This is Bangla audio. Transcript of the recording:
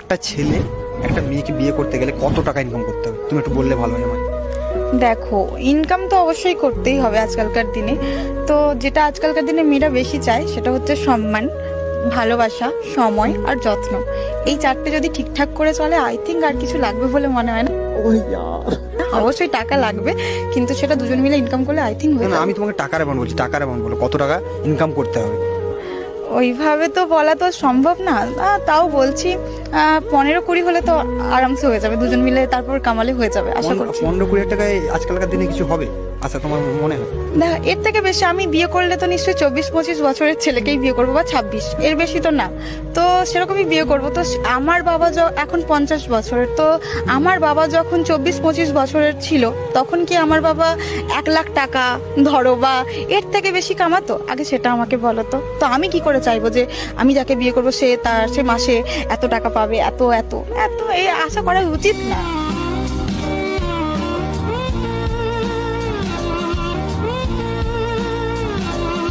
একটা ছেলে একটা মেয়েকে বিয়ে করতে গেলে কত টাকা ইনকাম করতে হবে তুমি একটু বললে ভালো হয় আমার। দেখো, ইনকাম তো অবশ্যই করতেই হবে আজকালকার দিনে। তো যেটা আজকালকার দিনে মেয়েরা বেশি চায় সেটা হচ্ছে সম্মান, ভালোবাসা, সময় আর যত্ন। এই চারটে যদি ঠিকঠাক করে চলে, আই থিঙ্ক আর কিছু লাগবে বলে মনে হয় না। অবশ্যই টাকা লাগবে, কিন্তু সেটা দুজন মিলে ইনকাম করলে আই থিঙ্ক হয়ে না যাবে। আমি তোমাকে টাকার অ্যামাউন্ট বলছি, টাকার অ্যামাউন্ট বলো কত টাকা ইনকাম করতে হবে। ওইভাবে তো বলা তো সম্ভব না। তাও বলছি 15-20 হলে তো আরামসে হয়ে যাবে, দুজন মিলে তারপর কামালে হয়ে যাবে আশা করছি। 15-20 টাকায় আজকালকার দিনে কিছু হবে আচ্ছা তোমার মনে হয়? দেখো, এর থেকে বেশি আমি বিয়ে করলে তো নিশ্চয়ই 24-25 বছরের ছেলেকেই বিয়ে করবো, বা 26, এর বেশি তো না। তো সেরকমই বিয়ে করবো। তো আমার বাবা এখন 50 বছরের, তো আমার বাবা যখন 24-25 বছরের ছিল, তখন কি আমার বাবা 1 লাখ টাকা ধরো বা এর থেকে বেশি কামাতো? আগে সেটা আমাকে বলো তো। তো আমি কি করে চাইবো যে আমি যাকে বিয়ে করবো সে মাসে এত টাকা পাবে, এত এত এত, এই আশা করা উচিত না।